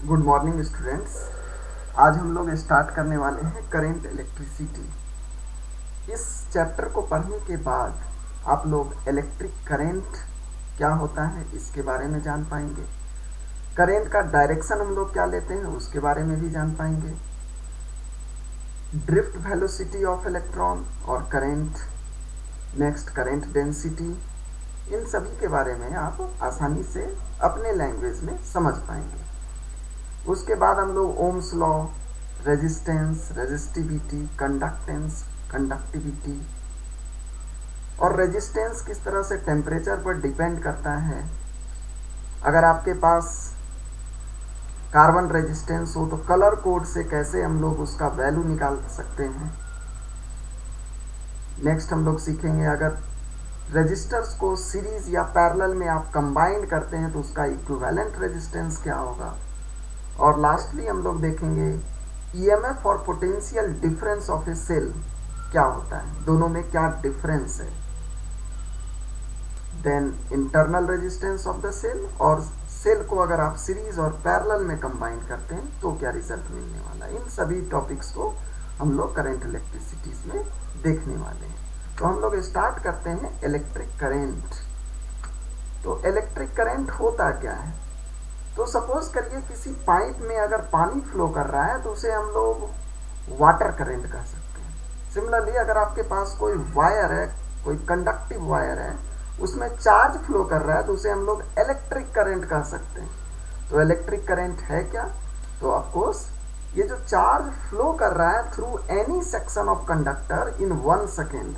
Good morning students. आज हम लोग स्टार्ट करने वाले हैं करेंट इलेक्ट्रिसिटी। इस चैप्टर को पढ़ने के बाद आप लोग इलेक्ट्रिक करंट क्या होता है इसके बारे में जान पाएंगे। करंट का डायरेक्शन हम लोग क्या लेते हैं उसके बारे में भी जान पाएंगे। ड्रिफ्ट वेलोसिटी ऑफ इलेक्ट्रॉन और करंट, नेक्स्ट करंट डेंसिटी, इन सभी के बारे में आप आसानी से अपने लैंग्वेज में समझ पाएंगे। उसके बाद हम लोग Ohm's law, resistance, resistivity, conductance, conductivity और रेजिस्टेंस किस तरह से टेम्परेचर पर डिपेंड करता है। अगर आपके पास कार्बन रेजिस्टेंस हो तो कलर कोड से कैसे हम लोग उसका वैल्यू निकाल सकते हैं। नेक्स्ट हम लोग सीखेंगे अगर रेजिस्टर्स को सीरीज या पैरेलल में आप कंबाइंड करते हैं तो उसका इक्विवेलेंट रेजिस्टेंस क्या होगा। और लास्टली हम लोग देखेंगे ईएमएफ और potential difference of a cell क्या होता है, दोनों में क्या डिफरेंस है। Then internal resistance of the cell, और सेल को अगर आप सीरीज और पैरेलल में कंबाइन करते हैं तो क्या रिजल्ट मिलने वाला है। इन सभी टॉपिक्स को हम लोग करंट इलेक्ट्रिसिटीज में देखने वाले हैं। तो हम लोग स्टार्ट करते हैं इलेक्ट्रिक करंट। तो इलेक्ट्रिक करंट होता क्या है। तो सपोज करिए किसी पाइप में अगर पानी फ्लो कर रहा है तो उसे हम लोग वाटर करंट कह सकते हैं। सिमिलरली अगर आपके पास कोई वायर है, कोई कंडक्टिव वायर है, उसमें चार्ज फ्लो कर रहा है तो उसे हम लोग इलेक्ट्रिक करंट कह सकते हैं। तो इलेक्ट्रिक करंट है क्या, तो ऑफकोर्स ये जो चार्ज फ्लो कर रहा है through any section of conductor in 1 second.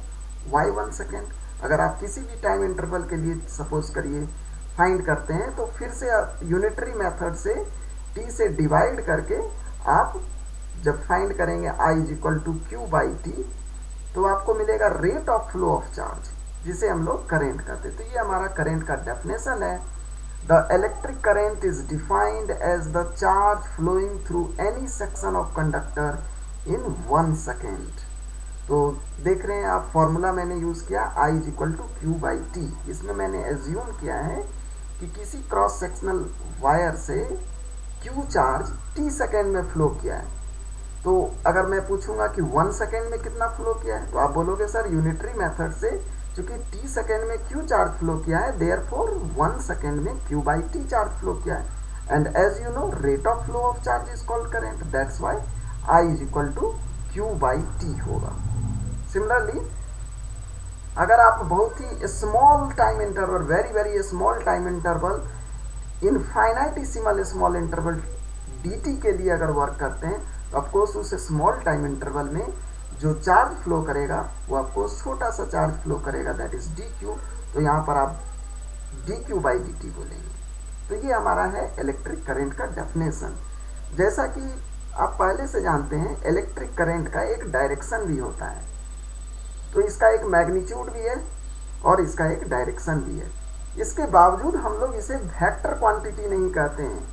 Why 1 second, अगर आप किसी भी टाइम इंटरवल के लिए सपोज करिए फाइंड करते हैं तो फिर से यूनिटरी मेथड से t से डिवाइड करके आप जब फाइंड करेंगे I is equal to Q by T तो आपको मिलेगा rate of flow of charge, जिसे हम लोग करेंट कहते हैं। तो ये हमारा करेंट का डेफिनेशन है। The electric current is defined as the charge flowing through any section of conductor in 1 second. तो देख रहे हैं आप फॉर्मूला मैंने यूज किया I is equal to Q by T. इसमें मैंने एज्यूम किया है कि किसी क्रॉस सेक्शनल वायर से Q चार्ज t सेकेंड में फ्लो किया है। तो अगर मैं पूछूंगा कि 1 सेकेंड में कितना फ्लो किया है तो आप बोलोगे सर यूनिटरी मेथड से चूंकि t सेकेंड में Q चार्ज फ्लो किया है देयरफॉर 1 सेकेंड में Q by T charge flow किया है। And as you know rate of flow of charge is called current, that's why I is equal to Q by T होगा। Similarly अगर आप बहुत ही small time interval, very very small time interval, infinitesimal small interval dt के लिए अगर work करते हैं तो ऑफकोर्स उस स्मॉल टाइम इंटरवल में जो चार्ज फ्लो करेगा वो ऑफकोर्स छोटा सा चार्ज फ्लो करेगा, दैट इज dq। तो यहाँ पर आप dq बाई dt बोलेंगे। तो ये हमारा है इलेक्ट्रिक करंट का डेफिनेशन। जैसा कि आप पहले से जानते हैं इलेक्ट्रिक करंट का एक डायरेक्शन भी होता है। तो इसका एक मैग्नीट्यूड भी है और इसका एक डायरेक्शन भी है। इसके बावजूद हम लोग इसे वेक्टर क्वांटिटी नहीं कहते हैं।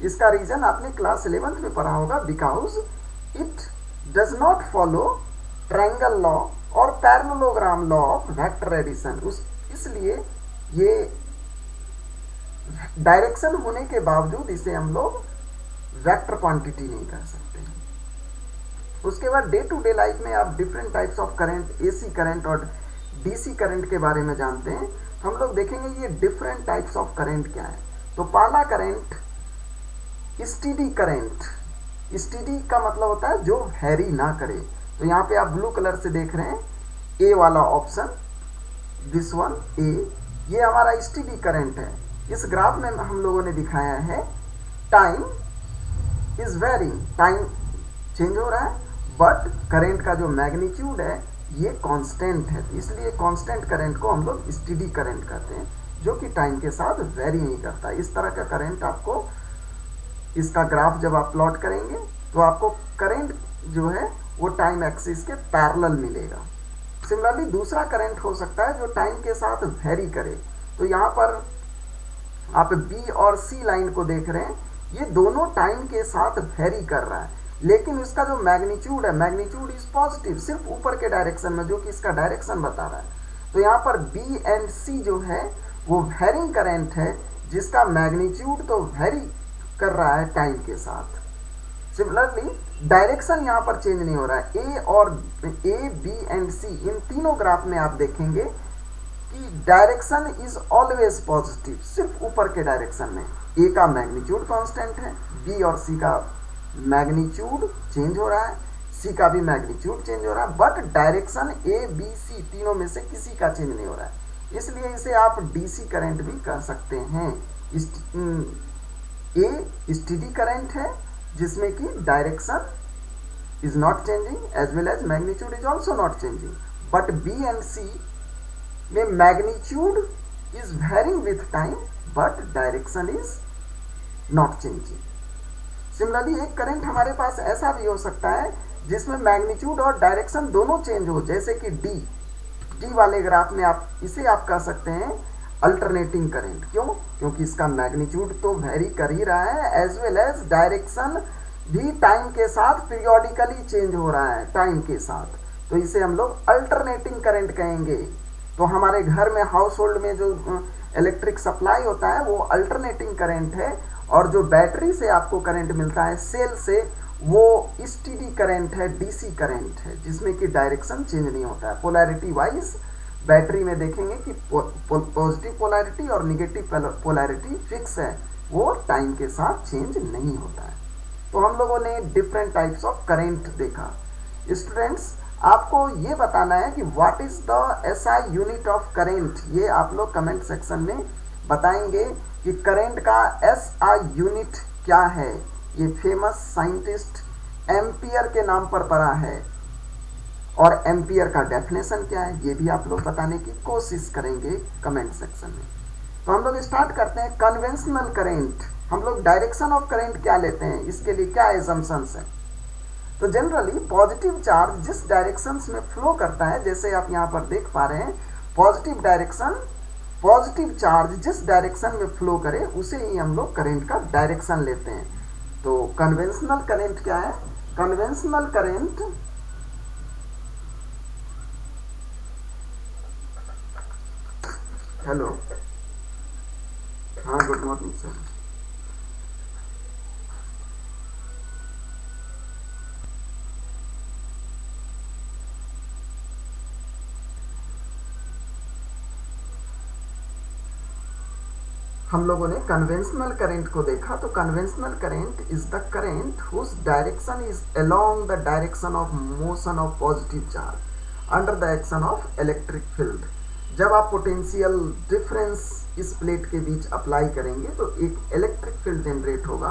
इसका रीजन आपने क्लास 11th में पढ़ा होगा, because it does not follow triangle law और parallelogram law of vector addition. इसलिए ये डायरेक्शन होने के बावजूद इसे हम लोग वेक्टर क्वांटिटी नहीं कह सकते। उसके बाद डे टू डे लाइफ में आप different types of current, AC current और डीसी करंट के बारे में जानते हैं। हम लोग देखेंगे ये डिफरेंट टाइप्स ऑफ करंट क्या है। तो पहला करंट स्टीडी करंट। स्टीडी का मतलब होता है जो वेरी ना करे। तो यहाँ पे आप ब्लू कलर से देख रहे हैं ए वाला ऑप्शन, दिस वन ए, ये हमारा स्टीडी करंट है। इस ग्राफ में हम लोगों ने दिखाया है time is varying, time change हो रहा है बट करंट का जो मैग्नीट्यूड है ये कांस्टेंट है, इसलिए कांस्टेंट करंट को हम लोग स्टीडी करंट कहते हैं, जो कि टाइम के साथ वेरी नहीं करता। इस तरह का करंट आपको, इसका ग्राफ जब आप प्लॉट करेंगे तो आपको करंट जो है वो टाइम एक्सिस के पैरेलल मिलेगा। सिमिलरली दूसरा करंट हो सकता है जो टाइम के साथ वेरी करे। तो यहाँ पर आप बी और सी लाइन को देख रहे हैं, ये दोनों टाइम के साथ वेरी कर रहा है, लेकिन इसका जो मैग्नीट्यूड है, मैग्नीट्यूड इज पॉजिटिव, सिर्फ ऊपर के डायरेक्शन में, जो कि इसका डायरेक्शन बता रहा है। तो यहाँ पर बी एंड सी जो है वो वेरिंग करंट है, जिसका मैग्नीट्यूड तो वेरी कर रहा है टाइम के साथ। सिमिलरली डायरेक्शन यहाँ पर चेंज नहीं हो रहा है। ए और ए, बी एंड सी, इन तीनों ग्राफ में आप देखेंगे कि डायरेक्शन इज ऑलवेज पॉजिटिव, सिर्फ ऊपर के डायरेक्शन में। ए का मैग्नीट्यूड कांस्टेंट है, बी और सी का मैग्नीट्यूड चेंज हो रहा है, सी का भी मैग्नीट्यूड चेंज हो रहा है, बट डायरेक्शन ए, बी, सी तीनों में से किसी का चेंज नहीं हो रहा है। इसलिए इसे आप डीसी करंट भी कर सकते हैं। ए स्टेडी करंट है जिसमें कि direction is not changing as well as magnitude is also not changing, but B and C में magnitude is varying with time but direction is not changing. Similarly एक current हमारे पास ऐसा भी हो सकता है जिसमें मैग्नीट्यूड और डायरेक्शन दोनों चेंज हो, जैसे कि डी वाले ग्राफ में आप इसे आप कह सकते हैं अल्टरनेटिंग करंट। क्यों? क्योंकि इसका मैग्नीट्यूड तो वेरी कर ही रहा है एज वेल एज डायरेक्शन भी टाइम के साथ पीरियोडिकली चेंज हो रहा है टाइम के साथ, तो इसे हम लोग अल्टरनेटिंग करंट कहेंगे। तो हमारे घर में हाउस होल्ड में जो इलेक्ट्रिक सप्लाई होता है वो अल्टरनेटिंग करंट है, और जो बैटरी से आपको करंट मिलता है सेल से, वो स्टेडी करंट है, डीसी करंट है, जिसमें कि डायरेक्शन चेंज नहीं होता है। पोलैरिटी वाइज बैटरी में देखेंगे कि पॉजिटिव पोलैरिटी और निगेटिव पोलैरिटी फिक्स है, वो टाइम के साथ चेंज नहीं होता है। तो हम लोगों ने डिफरेंट टाइप्स ऑफ करंट देखा। स्टूडेंट्स, आपको ये बताना है कि what is the SI unit of current. ये आप लोग कमेंट सेक्शन में बताएंगे कि करंट का एसआई यूनिट क्या है। ये फेमस साइंटिस्ट एम्पियर के नाम पर पढ़ा है, और एम्पियर का डेफिनेशन क्या है ये भी आप लोग बताने की कोशिश करेंगे कमेंट सेक्शन में। तो हम लोग स्टार्ट करते हैं कन्वेंशनल करंट। हम लोग डायरेक्शन ऑफ करंट क्या लेते हैं, इसके लिए क्या एजम्पशंस है। तो जनरली पॉजिटिव चार्ज जिस डायरेक्शन में फ्लो करता है, जैसे आप यहाँ पर देख पा रहे हैं, पॉजिटिव डायरेक्शन, पॉजिटिव चार्ज जिस डायरेक्शन में फ्लो करे उसे ही हम लोग करंट का डायरेक्शन लेते हैं। तो कन्वेंशनल करंट क्या है? कन्वेंशनल करंट हेलो, हाँ गुड मॉर्निंग सर। हम लोगों ने कन्वेंशनल करंट को देखा। तो conventional current is the current whose direction is along the direction of motion of positive charge under the action of electric field. जब आप पोटेंशियल डिफरेंस इस प्लेट के बीच अप्लाई करेंगे तो एक इलेक्ट्रिक फील्ड जनरेट होगा,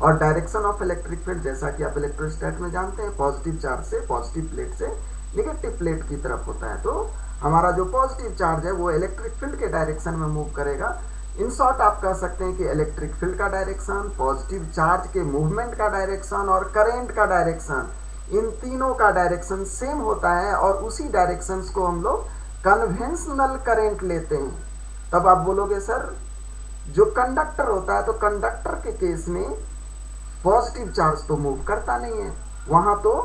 और डायरेक्शन ऑफ इलेक्ट्रिक फील्ड जैसा कि आप इलेक्ट्रोस्टैट में जानते हैं, पॉजिटिव चार्ज से, पॉजिटिव प्लेट से निगेटिव प्लेट की तरफ होता है। तो हमारा जो पॉजिटिव चार्ज है वो इलेक्ट्रिक फील्ड के डायरेक्शन में मूव करेगा। इन शॉर्ट आप कह सकते हैं कि इलेक्ट्रिक फील्ड का डायरेक्शन, पॉजिटिव चार्ज के मूवमेंट का डायरेक्शन और करंट का डायरेक्शन, इन तीनों का डायरेक्शन सेम होता है, और उसी डायरेक्शंस को हम लोग कन्वेंशनल करंट लेते हैं। तब आप बोलोगे सर जो कंडक्टर होता है, तो कंडक्टर के केस में पॉजिटिव चार्ज तो मूव करता नहीं है, वहां तो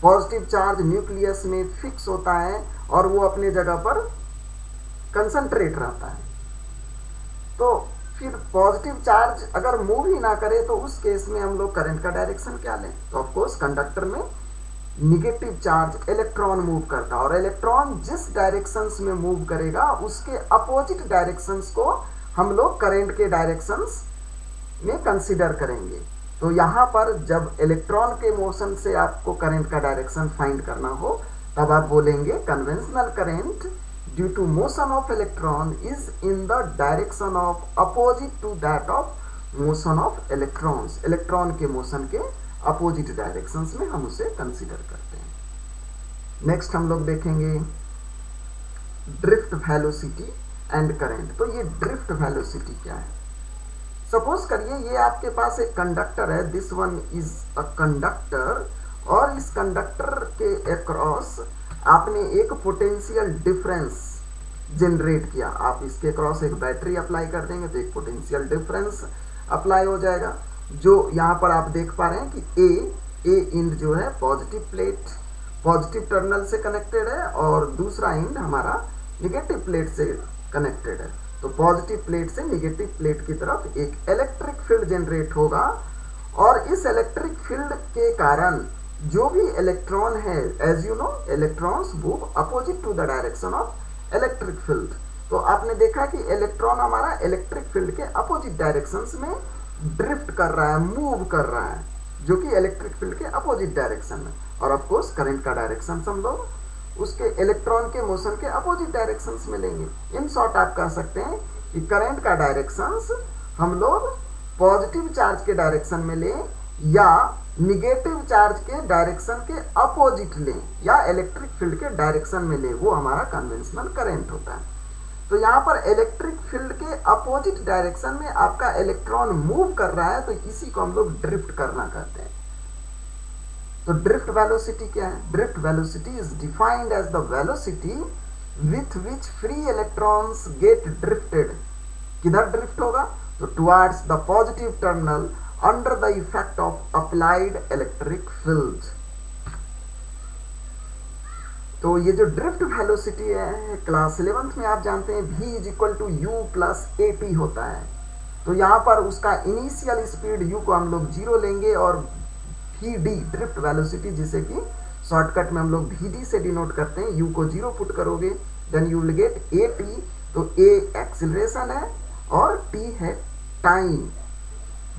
पॉजिटिव चार्ज न्यूक्लियस में फिक्स होता है और वो अपने जगह पर कंसंट्रेट रहता है। तो फिर पॉजिटिव चार्ज अगर मूव ही ना करे तो उस केस में हम लोग करंट का डायरेक्शन क्या लें? तो ऑफ कोर्स कंडक्टर में निगेटिव चार्ज इलेक्ट्रॉन मूव करता है, और इलेक्ट्रॉन जिस डायरेक्शंस में मूव करेगा उसके अपोजिट डायरेक्शंस को हम लोग करंट के डायरेक्शंस में कंसीडर करेंगे। तो यहाँ पर जब इलेक्ट्रॉन के मोशन से आपको करंट का डायरेक्शन फाइंड करना हो, तब आप बोलेंगे conventional current due to motion of electron is in the direction of opposite to that of motion of electrons. Electron के मोशन के अपोजिट डायरेक्शंस में हम उसे कंसीडर करते हैं। नेक्स्ट हम लोग देखेंगे ड्रिफ्ट वेलोसिटी एंड करंट। तो ये ड्रिफ्ट वेलोसिटी क्या है? सपोज करिए ये आपके पास एक कंडक्टर है, this one is a conductor, और इस कंडक्टर के अक्रॉस आपने एक पोटेंशियल डिफरेंस जनरेट किया। आप इसके अक्रॉस एक बैटरी अप्लाई कर देंगे तो एक पोटेंशियल डिफरेंस अप्लाई हो जाएगा, जो यहाँ पर आप देख पा रहे हैं कि ए इंड जो है पॉजिटिव प्लेट, पॉजिटिव टर्मिनल से कनेक्टेड है, और दूसरा इंड हमारा निगेटिव प्लेट से कनेक्टेड है। तो पॉजिटिव प्लेट से नेगेटिव प्लेट की तरफ एक इलेक्ट्रिक फील्ड जनरेट होगा, और इस इलेक्ट्रिक फील्ड के कारण जो भी इलेक्ट्रॉन है, as you know electrons move opposite to the direction of electric field. तो आपने देखा कि इलेक्ट्रॉन हमारा इलेक्ट्रिक फील्ड के अपोजिट डायरेक्शंस में ड्रिफ्ट कर रहा है, मूव कर रहा है, जो कि इलेक्ट्रिक फील्ड के अपोजिट डायरेक्शन में। और ऑफ कोर्स करंट का डायरेक्शन हम लोग उसके इलेक्ट्रॉन के मोशन के अपोजिट डायरेक्शंस में लेंगे। इन शॉर्ट आप कह सकते हैं कि करंट का डायरेक्शंस हम लोग पॉजिटिव चार्ज के डायरेक्शन में लें या निगेटिव चार्ज के डायरेक्शन के अपोजिट लें या इलेक्ट्रिक फील्ड के डायरेक्शन में लें, वो हमारा कन्वेंशनल करंट होता है। तो यहाँ पर इलेक्ट्रिक फील्ड के अपोजिट डायरेक्शन में आपका इलेक्ट्रॉन मूव कर रहा है, तो इसी को हम लोग ड्रिफ्ट करना कहते हैं। तो ड्रिफ्ट वेलोसिटी क्या है? Drift velocity is defined as the velocity with which free electrons get drifted. किधर ड्रिफ्ट होगा? तो towards the positive terminal under the effect of applied electric field. तो ये जो ड्रिफ्ट वेलोसिटी है, क्लास 11th में आप जानते हैं v is equal to u plus at होता है। तो यहाँ पर उसका इनिशियल स्पीड u को हम लोग 0 लेंगे और vd ड्रिफ्ट वेलोसिटी, जिसे कि शॉर्टकट में हम लोग vd से डिनोट करते हैं, u को 0 पुट करोगे then you will get at। तो a एक्सीलरेशन है और t है टाइम,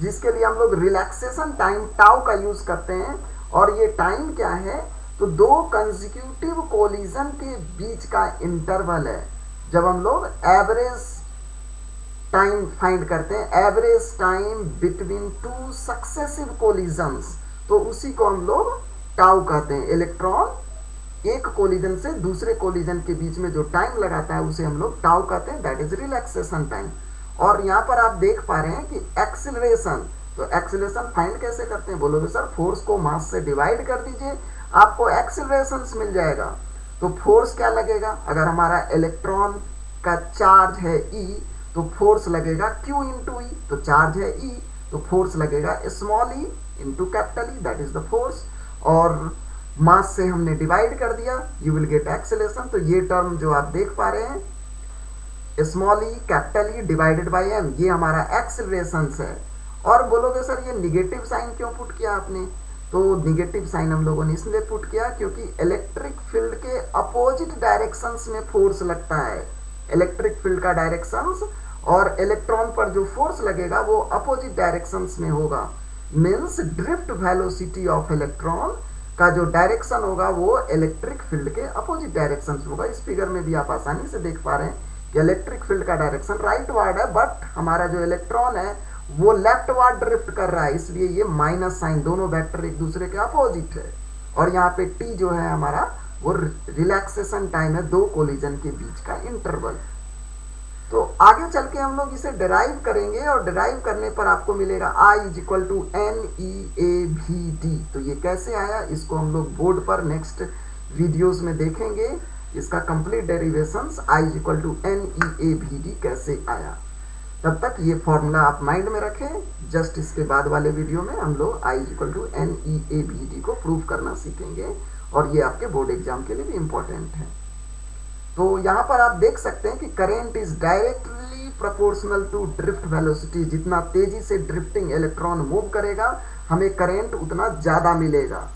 जिसके लिए हम लोग रिलैक्सेशन टाइम टाउ का यूज करते हैं। और ये टाइम क्या है? तो दो कंसेक्यूटिव कोलिजन के बीच का इंटरवल है। जब हम लोग एवरेज टाइम फाइंड करते हैं, average time between two successive collisions, तो उसी को हम लोग टाउ कहते हैं। इलेक्ट्रॉन एक कोलिजन से दूसरे कोलिजन के बीच में जो टाइम लगाता है उसे हम लोग टाउ कहते हैं, दैट इज रिलैक्सेशन टाइम। और यहाँ पर आप देख पा रहे हैं कि एक्सीलरेशन, तो एक्सीलरेशन फाइंड कैसे करते हैं? बोलोगे सर फोर्स को मास से डिवाइड कर दीजिए, आपको एक्सीलरेशन मिल जाएगा। तो फोर्स क्या लगेगा? अगर हमारा इलेक्ट्रॉन का चार्ज है E, तो फोर्स लगेगा Q इंटू ई। तो चार्ज है E, तो फोर्स लगेगा small e into capital E, that is the force. और मास से हमने डिवाइड कर दिया, यू विल गेट एक्सीलरेशन। तो ये टर्म जो आप देख पा रहे हैं, small e capital E divided by m, ये हमारा एक्सीलरेशन है। और बोलोगे सर ये निगेटिव साइन क्यों पुट किया आपने? तो निगेटिव साइन हम लोगों ने इसलिए पुट किया क्योंकि इलेक्ट्रिक फील्ड के अपोजिट डायरेक्शंस में फोर्स लगता है। इलेक्ट्रिक फील्ड का डायरेक्शंस और इलेक्ट्रॉन पर जो फोर्स लगेगा वो अपोजिट डायरेक्शंस में होगा। Means drift velocity of electron का जो डायरेक्शन होगा वो इलेक्ट्रिक फील्ड के अपोजिट डायरेक्शन होगा। इस फिगर में भी आप आसानी से देख पा रहे हैं कि इलेक्ट्रिक फील्ड का डायरेक्शन राइट वार्ड है, बट हमारा जो इलेक्ट्रॉन है वो लेफ्ट वार्ड ड्रिफ्ट कर रहा है, इसलिए ये माइनस साइन, दोनों वेक्टर एक दूसरे के अपोजिट है। और यहाँ पे t जो है हमारा वो रिलैक्सेशन टाइम है, दो कोलिजन के बीच का इंटरवल। तो आगे चल के हम लोग इसे डिराइव करेंगे और डिराइव करने पर आपको मिलेगा I is equal to NEAVD। तो ये कैसे आया, इसको हम लोग बोर्ड पर नेक्स्ट वीडियोस में देखेंगे, इसका complete derivations I is equal to NEAVD कैसे आया। तब तक ये फॉर्मूला आप माइंड में रखें। जस्ट इसके बाद वाले वीडियो में हम लोग I is equal to NEAVD को प्रूव करना सीखेंगे, और ये आपके बोर्ड एग्जाम के लिए भी इंपॉर्टेंट है। तो यहाँ पर आप देख सकते हैं कि current is directly proportional to drift velocity. जितना तेजी से ड्रिफ्टिंग इलेक्ट्रॉन मूव करेगा हमें करेंट उतना ज़्यादा मिलेगा।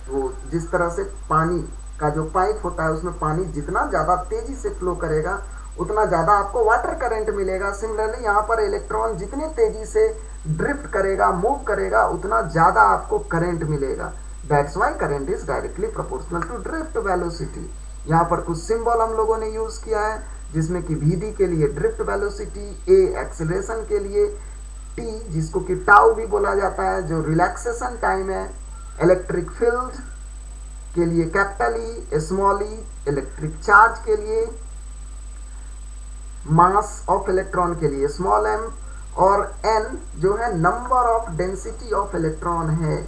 तो जिस तरह से पानी का जो पाइप होता है उसमें पानी जितना ज़्यादा तेजी से फ्लो करेगा उतना ज़्यादा आपको वाटर करंट मिलेगा। सिमिलरली यहाँ पर इलेक्ट्रॉन जितने तेजी से ड्रिफ्ट करेगा, मूव करेगा, उतना ज़्यादा आपको करंट मिलेगा। That's why current is directly proportional to drift velocity. यहाँ पर कुछ सिंबल हम लोगों ने यूज़ किया है, जिसमें कि Vd के लिए ड्रिफ्ट वेलोसिटी, A एक्सीलरेशन के लिए, T जिसको कि टाउ भी बोला जाता है जो रिलैक्सेशन टाइम है, इलेक्ट्रिक फील्ड के लिए capital E, small e electric charge के लिए, मास ऑफ इलेक्ट्रॉन के लिए स्मॉल m, और n जो है number of density of electron है।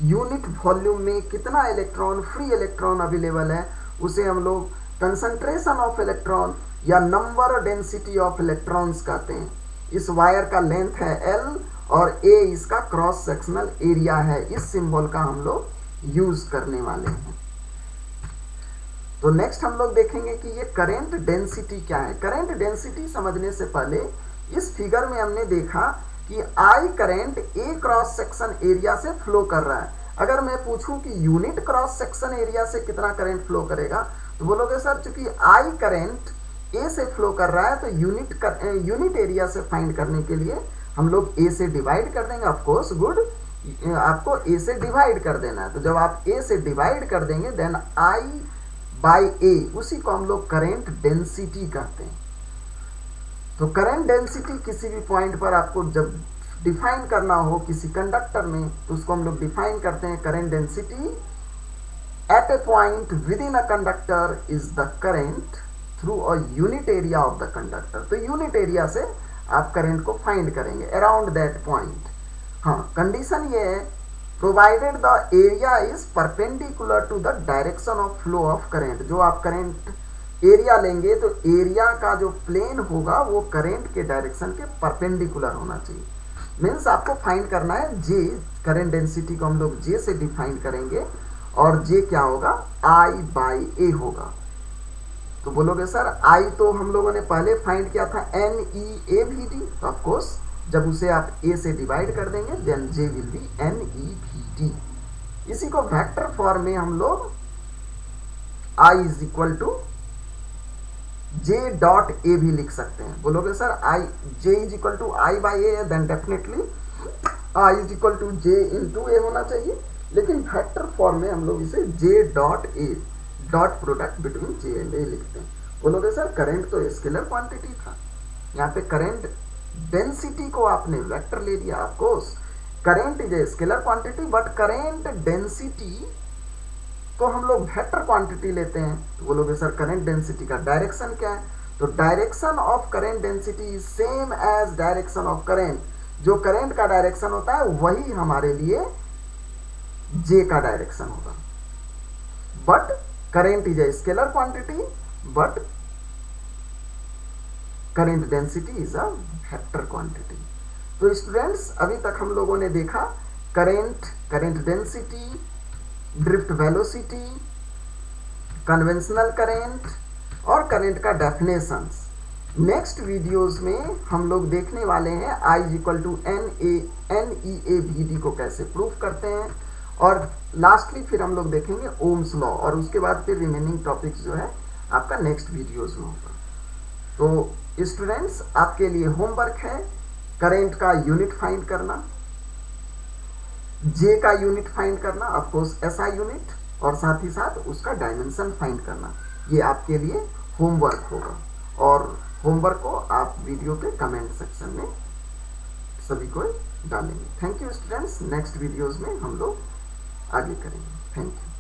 यूनिट वॉल्यूम में कितना इलेक्ट्रॉन, फ्री इलेक्ट्रॉन अवेलेबल है, उसे हम लोग कंसंट्रेशन ऑफ इलेक्ट्रॉन या नंबर डेंसिटी ऑफ इलेक्ट्रॉन्स कहते हैं। इस वायर का लेंथ है L और A इसका क्रॉस सेक्शनल एरिया है। इस सिंबल का हम लोग यूज करने वाले हैं। तो नेक्स्ट हम लोग देखेंगे कि ये करंट डेंसिटी क्या है। करंट डेंसिटी समझने से पहले इस फिगर में हमने देखा कि I current A cross section area से फ्लो कर रहा है। अगर मैं पूछूं कि यूनिट क्रॉस सेक्शन एरिया से कितना करंट फ्लो करेगा, तो बोलोगे सर चूंकि आई करंट ए से फ्लो कर रहा है तो यूनिट एरिया से फाइंड करने के लिए हम लोग ए से डिवाइड कर देंगे। ऑफ कोर्स गुड, आपको ए से डिवाइड कर देना है। तो जब आप ए से डिवाइड कर देंगे देन आई बाई ए, उसी को हम लोग करंट डेंसिटी कहते हैं। तो करंट डेंसिटी किसी भी पॉइंट पर आपको जब डिफाइन करना हो किसी कंडक्टर में, तो उसको हम लोग डिफाइन करते हैं current density at a point within a conductor is the current through a unit area of the conductor. तो यूनिट एरिया से आप करंट को फाइंड करेंगे अराउंड दैट पॉइंट। हाँ, कंडीशन ये है provided the area is perpendicular to the direction of flow of current. जो आप करंट एरिया लेंगे तो एरिया का जो प्लेन होगा वो करंट के डायरेक्शन के परपेंडिकुलर होना चाहिए। मीन्स आपको फाइंड करना है जे, करंट डेंसिटी को हम लोग जे से डिफाइन करेंगे और जे क्या होगा, आई बाई ए होगा। तो बोलोगे सर आई तो हम लोगों ने पहले फाइंड किया था N E A we D, तो ऑफकोर्स जब उसे आप ए से डिवाइड कर देंगे then J will be N E V D. इसी को वेक्टर फॉर्म में हम लोग I is equal to J dot A भी लिख सकते हैं। बोलोगे sir I J is equal to I by A, then definitely I is equal to J into A होना चाहिए, लेकिन वेक्टर फॉर्म में हम लोग इसे J dot A, dot product between J and A लिखते हैं। बोलोगे सर करंट तो स्केलर क्वांटिटी था, यहाँ पे करंट डेंसिटी को आपने वेक्टर ले लिया। Of course current is a scalar quantity but current density को हम लोग वेक्टर क्वांटिटी लेते हैं। तो बोलोगे सर करंट डेंसिटी का डायरेक्शन क्या है, तो direction of current density is same as direction of current. जो करंट का डायरेक्शन होता है वही हमारे लिए जे का डायरेक्शन होगा। But current is a scalar quantity but current density is a vector quantity. तो स्टूडेंट्स अभी तक हम लोगों ने देखा current density, drift velocity, conventional current और करंट का डेफिनेशंस। नेक्स्ट वीडियोस में हम लोग देखने वाले हैं I is equal to n E A we d को कैसे प्रूव करते हैं, और लास्टली फिर हम लोग देखेंगे ओम्स लॉ, और उसके बाद फिर रिमेनिंग टॉपिक्स जो है आपका नेक्स्ट वीडियोस में होगा। तो स्टूडेंट्स आपके लिए होमवर्क है करंट का यूनिट फाइंड करना, जे का यूनिट फाइंड करना, ऑफकोर्स एसआई यूनिट, और साथ ही साथ उसका डायमेंशन फाइंड करना। ये आपके लिए होमवर्क होगा, और होमवर्क को आप वीडियो के कमेंट सेक्शन में सभी को डालेंगे। Thank you students, next videos में हम लोग आगे करेंगे। Thank you.